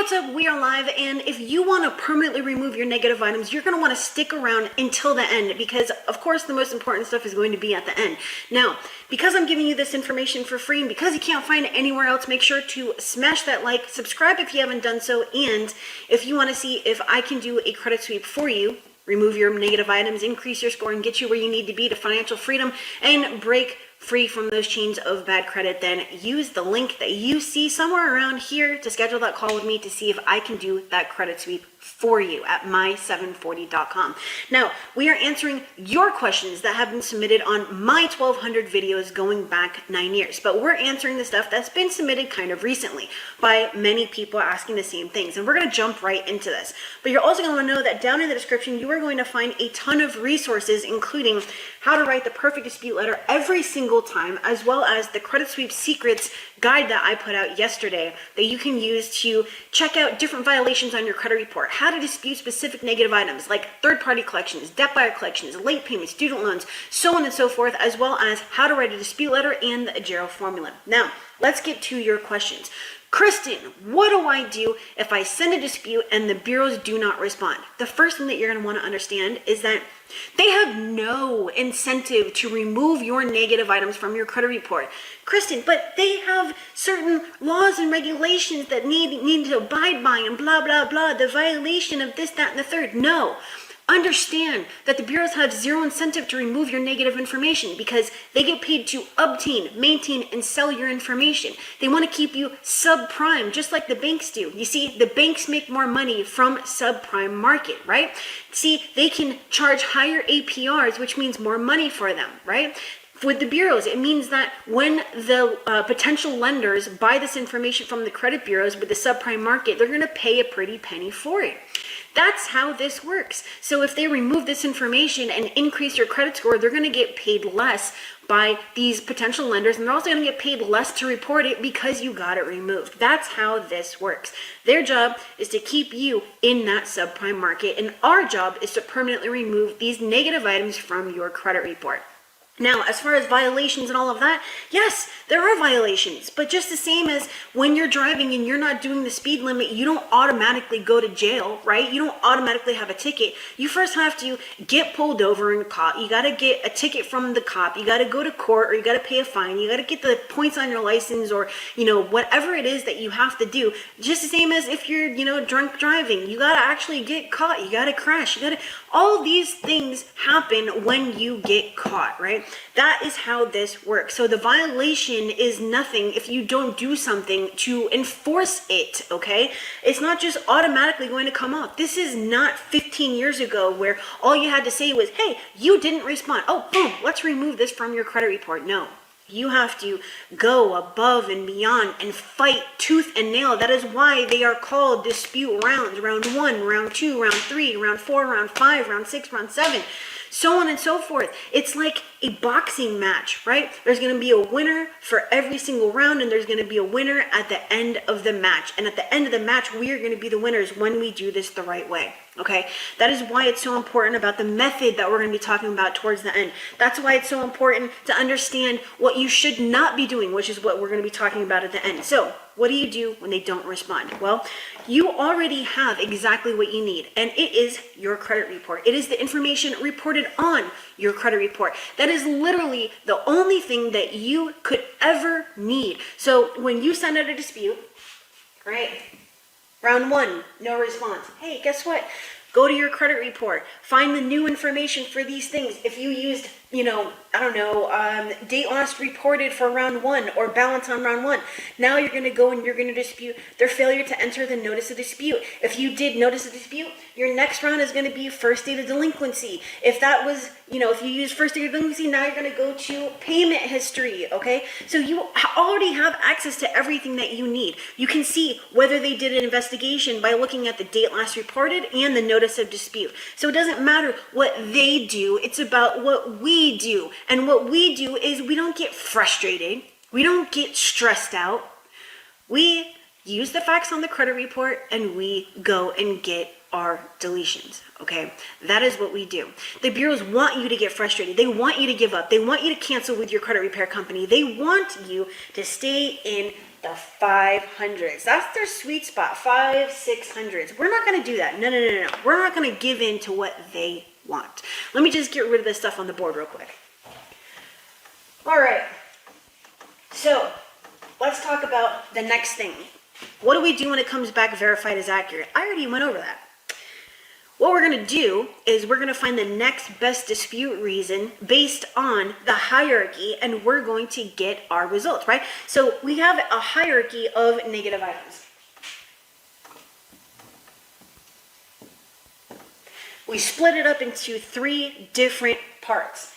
what's up? We are live, and if you want to permanently remove your negative items, you're going to want to stick around until the end because, of course, the most important stuff is going to be at the end. Now, because I'm giving you this information for free and because you can't find it anywhere else, make sure to smash that like, subscribe if you haven't done so, and if you want to see if I can do a credit sweep for you, remove your negative items, increase your score, and get you where you need to be to financial freedom and break free from those chains of bad credit, then use the link that you see somewhere around here to schedule that call with me to see if I can do that credit sweep for you at my740.com. Now, we are answering your questions that have been submitted on my 1200 videos going back 9 years, but we're answering the stuff that's been submitted kind of recently by many people asking the same things, and we're going to jump right into this. But you're also going to know that down in the description, you are going to find a ton of resources, including how to write the perfect dispute letter every single time, as well as the credit sweep secrets guide that I put out yesterday that you can use to check out different violations on your credit report, how to dispute specific negative items like third-party collections, debt buyer collections, late payments, student loans, so on and so forth, as well as how to write a dispute letter and the Agero formula. Now, let's get to your questions. Kristen, what do I do if I send a dispute and the bureaus do not respond? The first thing that you're going to want to understand is that they have no incentive to remove your negative items from your credit report. Kristen, but they have certain laws and regulations that need to abide by and blah, blah, blah, the violation of this, that, and the third. No. Understand that the bureaus have zero incentive to remove your negative information because they get paid to obtain, maintain, and sell your information. They want to keep you subprime, just like the banks do. You see, the banks make more money from subprime market, right? See, they can charge higher APRs, which means more money for them, right? With the bureaus, it means that when the potential lenders buy this information from the credit bureaus with the subprime market, they're going to pay a pretty penny for it. That's how this works. So if they remove this information and increase your credit score, they're going to get paid less by these potential lenders, and they're also going to get paid less to report it because you got it removed. That's how this works. Their job is to keep you in that subprime market, and our job is to permanently remove these negative items from your credit report. Now, as far as violations and all of that, yes, there are violations, but just the same as when you're driving and you're not doing the speed limit, you don't automatically go to jail, right? You don't automatically have a ticket. You first have to get pulled over and caught. You got to get a ticket from the cop. You got to go to court, or you got to pay a fine. You got to get the points on your license, or, whatever it is that you have to do. Just the same as if you're, drunk driving. You got to actually get caught. You got to crash. All these things happen when you get caught, right? That is how this works. So the violation is nothing if you don't do something to enforce it, okay? It's not just automatically going to come off. This is not 15 years ago where all you had to say was, hey, you didn't respond. Oh, boom, let's remove this from your credit report. No. You have to go above and beyond and fight tooth and nail. That is why they are called dispute rounds. Round 1, round 2, round 3, round 4, round 5, round 6, round 7, so on and so forth. It's like a boxing match, right? There's going to be a winner for every single round, and there's going to be a winner at the end of the match. And at the end of the match, we are going to be the winners when we do this the right way. Okay, that is why it's so important about the method that we're going to be talking about towards the end. That's why it's so important to understand what you should not be doing, which is what we're going to be talking about at the end. So, what do you do when they don't respond? Well, you already have exactly what you need, and it is your credit report. It is the information reported on your credit report. That is literally the only thing that you could ever need. So, when you send out a dispute, right? Round 1, no response. Hey, guess what? Go to your credit report. Find the new information for these things. If you used, date lost reported for round 1 or balance on round 1, now you're going to go and you're going to dispute their failure to enter the notice of dispute. If you did notice a dispute, your next round is going to be first date of delinquency. If that was, if you use first date of delinquency, now you're going to go to payment history, okay? So you already have access to everything that you need. You can see whether they did an investigation by looking at the date last reported and the notice of dispute. So it doesn't matter what they do, it's about what we do. And what we do is we don't get frustrated. We don't get stressed out. We use the facts on the credit report and we go and get our deletions, okay? That is what we do. The bureaus want you to get frustrated. They want you to give up. They want you to cancel with your credit repair company. They want you to stay in the 500s. That's their sweet spot, 500s, 600s. We're not going to do that. No. We're not going to give in to what they want. Let me just get rid of this stuff on the board real quick. All right. So let's talk about the next thing. What do we do when it comes back verified as accurate? I already went over that. What we're going to do is we're going to find the next best dispute reason based on the hierarchy, and we're going to get our results, right? So we have a hierarchy of negative items. We split it up into 3 different parts.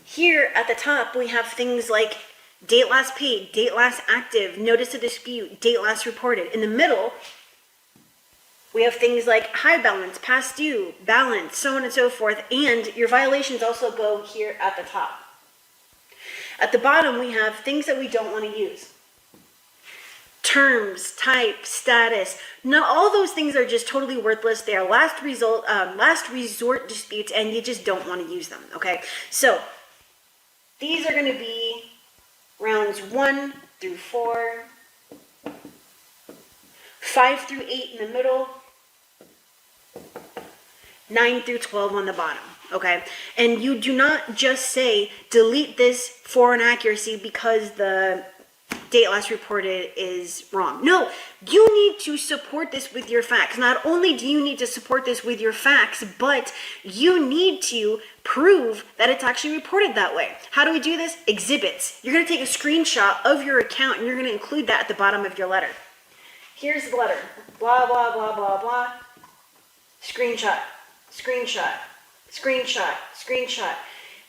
Here at the top, we have things like date last paid, date last active, notice of dispute, date last reported. In the middle, we have things like high balance, past due, balance, so on and so forth, and your violations also go here at the top. At the bottom, we have things that we don't want to use. Terms, type, status. No, all those things are just totally worthless. They are last resort disputes, and you just don't want to use them, okay? So these are going to be rounds 1 through 4, 5 through 8 in the middle, 9 through 12 on the bottom, okay? And you do not just say, delete this for inaccuracy because the date last reported is wrong. No, you need to support this with your facts. Not only do you need to support this with your facts, but you need to prove that it's actually reported that way. How do we do this? Exhibits. You're going to take a screenshot of your account and you're going to include that at the bottom of your letter. Here's the letter. Blah, blah, blah, blah, blah. Screenshot. Screenshot, screenshot, screenshot,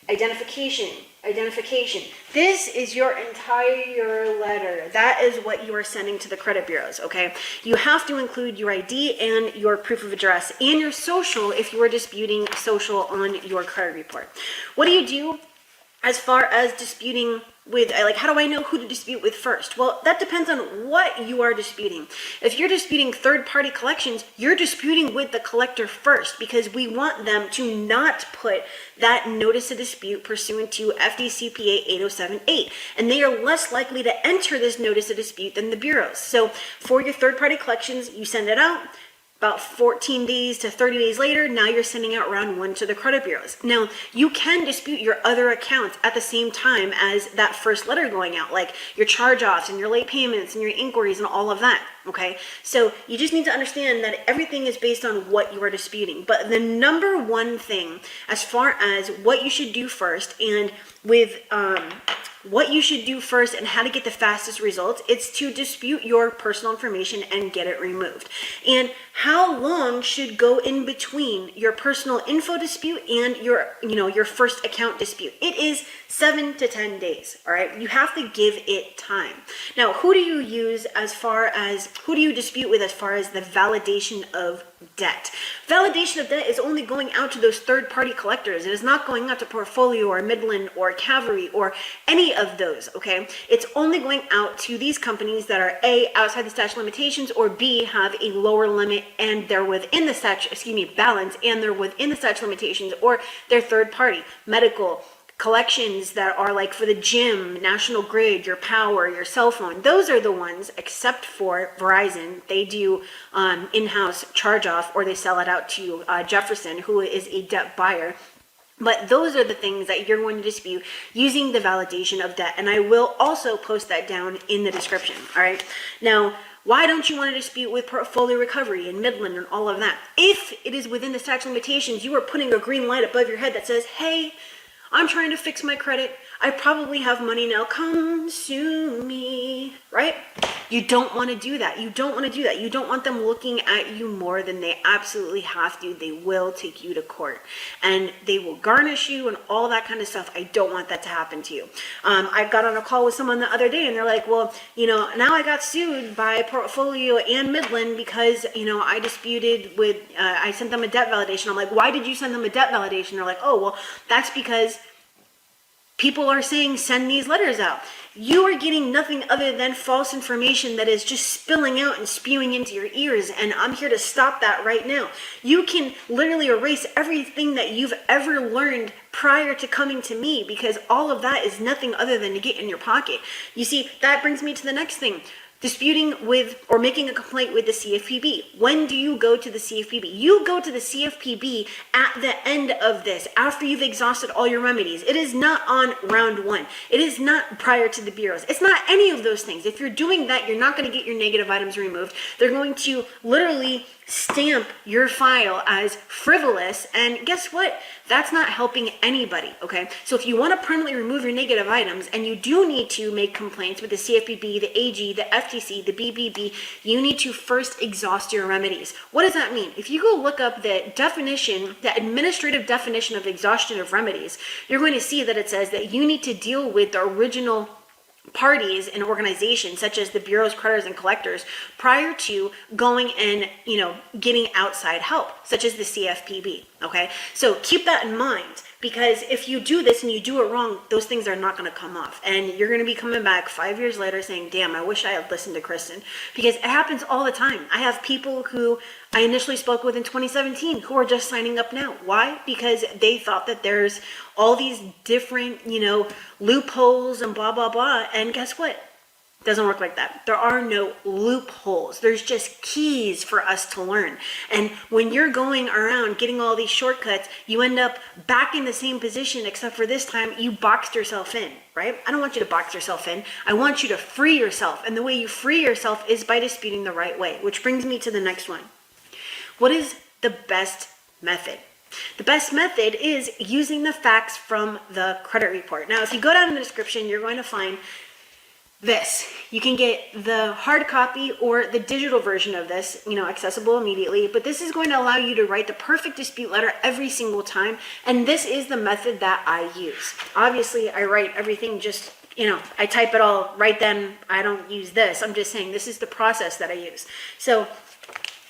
identification, identification. This is your entire letter. That is what you are sending to the credit bureaus, okay? You have to include your ID and your proof of address and your social if you are disputing social on your credit report. What do you do as far as disputing with, like, how do I know who to dispute with first? Well, that depends on what you are disputing. If you're disputing third-party collections, you're disputing with the collector first because we want them to not put that notice of dispute pursuant to FDCPA 8078. And they are less likely to enter this notice of dispute than the bureaus. So for your third-party collections, you send it out. About 14 days to 30 days later, now you're sending out round 1 to the credit bureaus. Now, you can dispute your other accounts at the same time as that first letter going out, like your charge-offs and your late payments and your inquiries and all of that, okay? So you just need to understand that everything is based on what you are disputing. But the number one thing as far as what you should do first and with what you should do first and how to get the fastest results, it's to dispute your personal information and get it removed. And how long should go in between your personal info dispute and your first account dispute? It is 7 to 10 days, all right? You have to give it time. Now, who do you use as far as, who do you dispute with as far as the validation of debt? Validation of debt is only going out to those third-party collectors. It is not going out to Portfolio or Midland or Cavalry or any of those, okay? It's only going out to these companies that are A, outside the statute of limitations, or B, have a lower limit and they're within the statute, balance, and they're within the statute of limitations, or they're third-party, medical, collections that are like for the gym, National Grid, your power, your cell phone. Those are the ones, except for Verizon. They do in-house charge-off or they sell it out to Jefferson, who is a debt buyer. But those are the things that you're going to dispute using the validation of debt. And I will also post that down in the description, all right? Now, why don't you want to dispute with Portfolio Recovery and Midland and all of that? If it is within the statute of limitations, you are putting a green light above your head that says, hey, I'm trying to fix my credit. I probably have money now. Come sue me, right? You don't want to do that. You don't want to do that. You don't want them looking at you more than they absolutely have to. They will take you to court and they will garnish you and all that kind of stuff. I don't want that to happen to you. I got on a call with someone the other day and they're like, well, now I got sued by Portfolio and Midland because, I disputed with, I sent them a debt validation. I'm like, why did you send them a debt validation? They're like, oh, well, that's because people are saying send these letters out. You are getting nothing other than false information that is just spilling out and spewing into your ears, and I'm here to stop that right now. You can literally erase everything that you've ever learned prior to coming to me because all of that is nothing other than to get in your pocket. You see, that brings me to the next thing. disputing with or making a complaint with the CFPB. When do you go to the CFPB? You go to the CFPB at the end of this, after you've exhausted all your remedies. It is not on round one. It is not prior to the bureaus. It's not any of those things. If you're doing that, you're not going to get your negative items removed. They're going to literally stamp your file as frivolous, and guess what? That's not helping anybody, okay? So if you want to permanently remove your negative items, and you do need to make complaints with the CFPB, the AG, the FTC, the BBB, you need to first exhaust your remedies. What does that mean? If you go look up the definition, the administrative definition of exhaustion of remedies, you're going to see that it says that you need to deal with the original parties and organizations such as the bureaus, creditors, and collectors prior to going and getting outside help, such as the CFPB. Okay, so keep that in mind, because if you do this and you do it wrong, those things are not going to come off, and you're going to be coming back 5 years later saying, damn, I wish I had listened to Kristen, because it happens all the time. I have people who I initially spoke with in 2017 who are just signing up now. Why? Because they thought that there's all these different, loopholes and blah, blah, blah. And guess what? It doesn't work like that. There are no loopholes. There's just keys for us to learn. And when you're going around getting all these shortcuts, you end up back in the same position, except for this time you boxed yourself in, right? I don't want you to box yourself in. I want you to free yourself. And the way you free yourself is by disputing the right way, which brings me to the next one. What is the best method? The best method is using the facts from the credit report. Now, if you go down in the description, you're going to find this. You can get the hard copy or the digital version of this, accessible immediately, but this is going to allow you to write the perfect dispute letter every single time, and this is the method that I use. Obviously, I write everything just, I type it all right then. I don't use this. I'm just saying this is the process that I use. So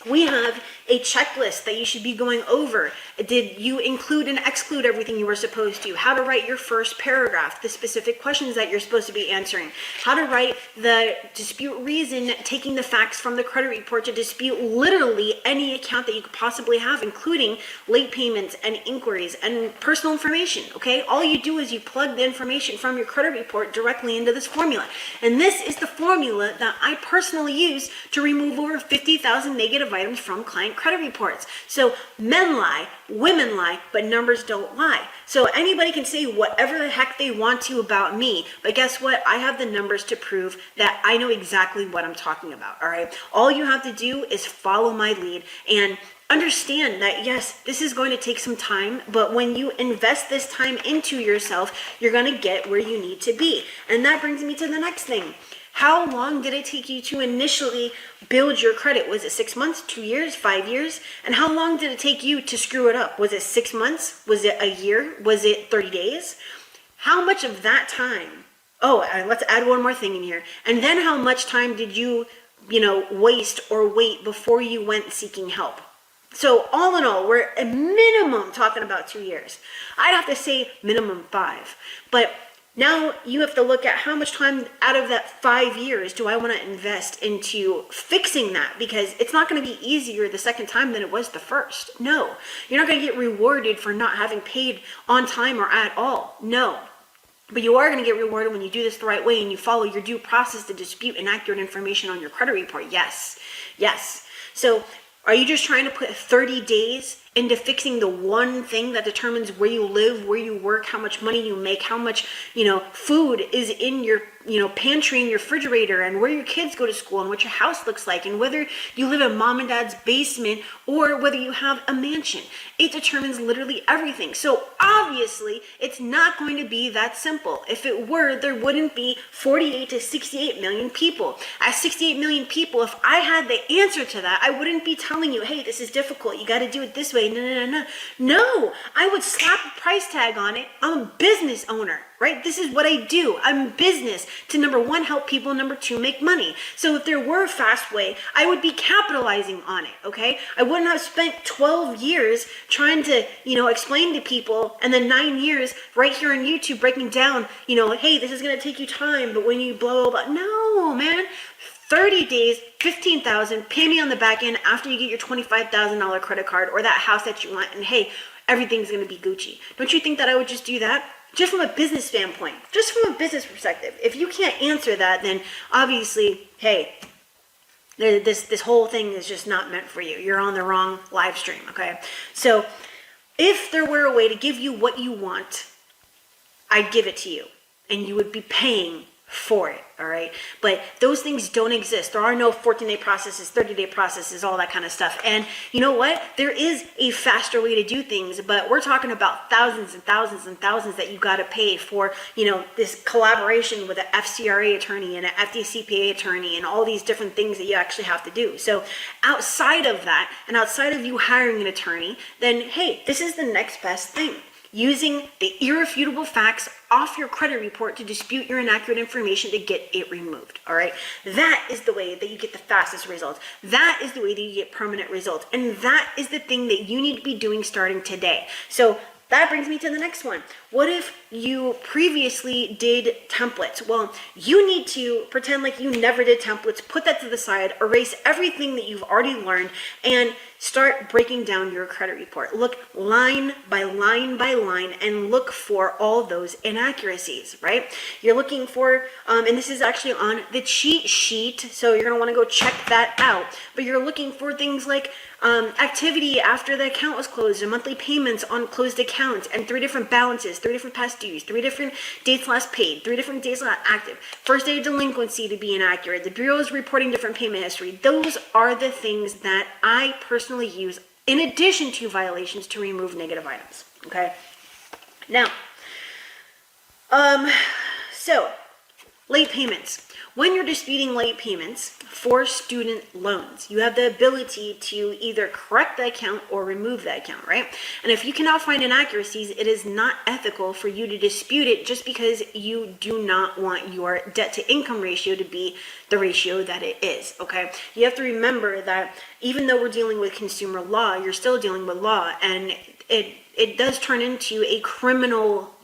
we have a checklist that you should be going over. Did you include and exclude everything you were supposed to? How to write your first paragraph, the specific questions that you're supposed to be answering. How to write the dispute reason, taking the facts from the credit report to dispute literally any account that you could possibly have, including late payments and inquiries and personal information, okay? All you do is you plug the information from your credit report directly into this formula. And this is the formula that I personally use to remove over 50,000 negative items from client credit reports. So men lie, women lie, but numbers don't lie. So anybody can say whatever the heck they want to about me, but guess what? I have the numbers to prove that I know exactly what I'm talking about, all right? All you have to do is follow my lead and understand that, yes, this is going to take some time, but when you invest this time into yourself, you're going to get where you need to be. And that brings me to the next thing. How long did it take you to initially build your credit? Was it 6 months, 2 years, 5 years? And how long did it take you to screw it up? Was it 6 months? Was it a year? Was it 30 days? How much of that time? Oh, let's add one more thing in here. And then how much time did you, waste or wait before you went seeking help? So all in all, we're at minimum talking about 2 years. I'd have to say minimum 5. But now you have to look at how much time out of that 5 years do I want to invest into fixing that, because it's not going to be easier the second time than it was the first. No, you're not going to get rewarded for not having paid on time or at all. No, but you are going to get rewarded when you do this the right way and you follow your due process to dispute inaccurate information on your credit report. Yes. So are you just trying to put 30 days into fixing the one thing that determines where you live, where you work, how much money you make, how much, food is in your, pantry and your refrigerator, and where your kids go to school, and what your house looks like, and whether you live in mom and dad's basement or whether you have a mansion? It determines literally everything. So obviously it's not going to be that simple. If it were, there wouldn't be 48 to 68 million people. At 68 million people, if I had the answer to that, I wouldn't be telling you, hey, this is difficult, you got to do it this way. No, I would slap a price tag on it. I'm a business owner, right? This is what I do. I'm business to, number one, help people, number two, make money. So if there were a fast way, I would be capitalizing on it, okay? I wouldn't have spent 12 years trying to, explain to people, and then 9 years right here on YouTube breaking down, hey, this is going to take you time, but when you blah, blah, blah. No, man. 30 days, 15,000, pay me on the back end after you get your $25,000 credit card or that house that you want, and hey, everything's going to be Gucci. Don't you think that I would just do that? just from a business standpoint, just from a business perspective, if you can't answer that, then obviously, hey, this whole thing is just not meant for you. You're on the wrong live stream, okay? So if there were a way to give you what you want, I'd give it to you, and you would be paying for it, all right? But those things don't exist. There are no 14-day processes, 30-day processes, all that kind of stuff. And you know what? There is a faster way to do things, but we're talking about thousands and thousands and thousands that you got to pay for, this collaboration with an FCRA attorney and an FDCPA attorney and all these different things that you actually have to do. So outside of that, and outside of you hiring an attorney, then hey, this is the next best thing. Using the irrefutable facts off your credit report to dispute your inaccurate information to get it removed, all right? That is the way that you get the fastest results. That is the way that you get permanent results. And that is the thing that you need to be doing starting today. So that brings me to the next one. What if you previously did templates? Well, you need to pretend like you never did templates, put that to the side, erase everything that you've already learned, and start breaking down your credit report. Look line by line by line and look for all those inaccuracies, right? You're looking for, and this is actually on the cheat sheet, so you're gonna wanna go check that out, but you're looking for things like activity after the account was closed and monthly payments on closed accounts and 3 different balances, 3 different past dues, 3 different dates last paid, 3 different days last active, first day of delinquency to be inaccurate, the Bureau is reporting different payment history. Those are the things that I personally use in addition to violations to remove negative items, okay? Now, so late payments. When you're disputing late payments for student loans, you have the ability to either correct the account or remove the account, right? And if you cannot find inaccuracies, it is not ethical for you to dispute it just because you do not want your debt to income ratio to be the ratio that it is, okay? You have to remember that even though we're dealing with consumer law, you're still dealing with law, and it does turn into a criminal,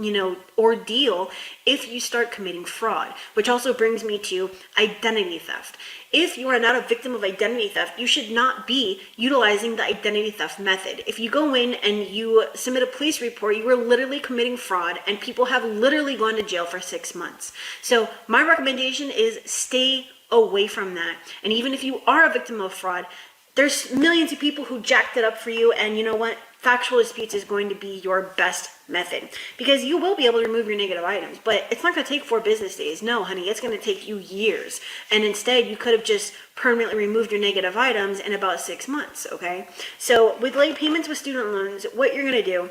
ordeal if you start committing fraud, which also brings me to identity theft. If you are not a victim of identity theft, you should not be utilizing the identity theft method. If you go in and you submit a police report, you are literally committing fraud, and people have literally gone to jail for 6 months. So my recommendation is stay away from that. And even if you are a victim of fraud, there's millions of people who jacked it up for you, and you know what? Factual disputes is going to be your best method, because you will be able to remove your negative items, but it's not going to take 4 business days. No, honey, it's going to take you years. And instead, you could have just permanently removed your negative items in about 6 months, okay? So with late payments with student loans, what you're going to do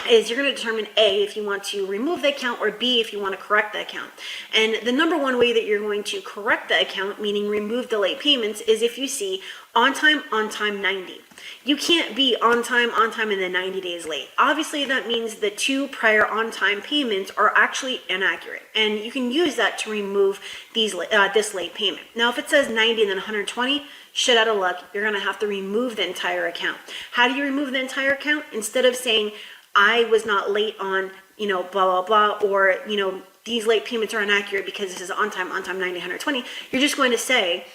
is you're going to determine A, if you want to remove the account, or B, if you want to correct the account. And the number one way that you're going to correct the account, meaning remove the late payments, is if you see on time, 90. You can't be on time, and then 90 days late. Obviously, that means the 2 prior on-time payments are actually inaccurate, and you can use that to remove this late payment. Now, if it says 90 and then 120, shit out of luck, you're going to have to remove the entire account. How do you remove the entire account? Instead of saying, I was not late on, blah, blah, blah, or, these late payments are inaccurate because this is on time, 90, 120, you're just going to say,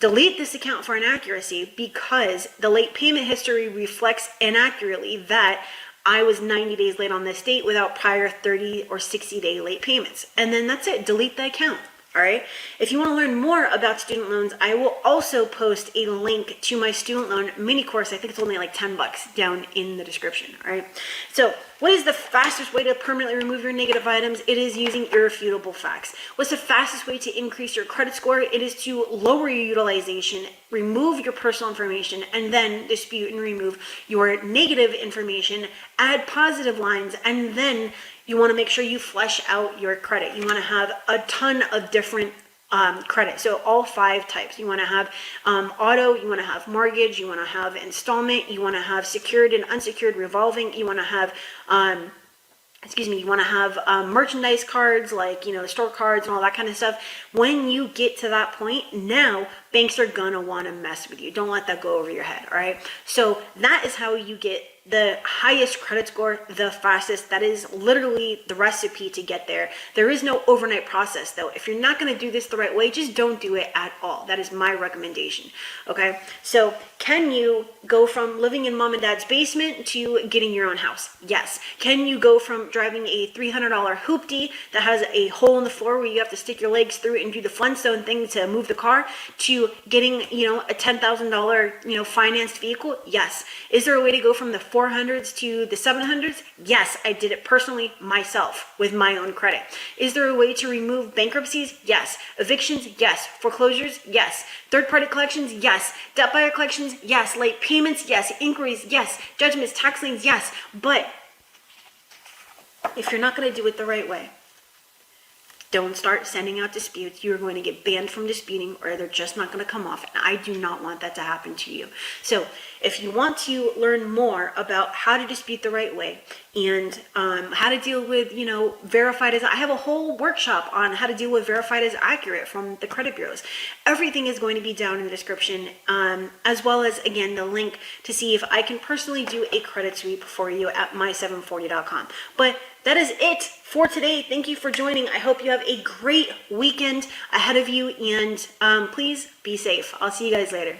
delete this account for inaccuracy because the late payment history reflects inaccurately that I was 90 days late on this date without prior 30 or 60-day late payments. And then that's it. Delete the account. All right. If you want to learn more about student loans, I will also post a link to my student loan mini course. I think it's only like $10 down in the description. All right. So what is the fastest way to permanently remove your negative items? It is using irrefutable facts. What's the fastest way to increase your credit score? It is to lower your utilization, remove your personal information, and then dispute and remove your negative information, add positive lines, and then you want to make sure you flesh out your credit. You want to have a ton of different credit. So all 5 types. You want to have auto, you want to have mortgage, you want to have installment, you want to have secured and unsecured revolving, you want to have you want to have merchandise cards, like, store cards and all that kind of stuff. When you get to that point, now banks are going to want to mess with you. Don't let that go over your head, all right? So that is how you get the highest credit score the fastest. That is literally the recipe to get there. There is no overnight process though. If you're not going to do this the right way, just don't do it at all. That is my recommendation. Okay, so can you go from living in mom and dad's basement to getting your own house? Yes. Can you go from driving a $300 hoopty that has a hole in the floor where you have to stick your legs through it and do the Flintstone thing to move the car to getting, a $10,000, financed vehicle? Yes. Is there a way to go from the 400s to the 700s? Yes, I did it personally myself with my own credit. Is there a way to remove bankruptcies? Yes. Evictions? Yes. Foreclosures? Yes. Third-party collections? Yes. Debt buyer collections? Yes. Late payments? Yes. Inquiries? Yes. Judgments, tax liens? Yes. But if you're not going to do it the right way, don't start sending out disputes. You're going to get banned from disputing, or they're just not going to come off. And I do not want that to happen to you. So if you want to learn more about how to dispute the right way and how to deal with, verified as, I have a whole workshop on how to deal with verified as accurate from the credit bureaus. Everything is going to be down in the description, as well as, again, the link to see if I can personally do a credit sweep for you at my740.com. But that is it for today. Thank you for joining. I hope you have a great weekend ahead of you, and please be safe. I'll see you guys later.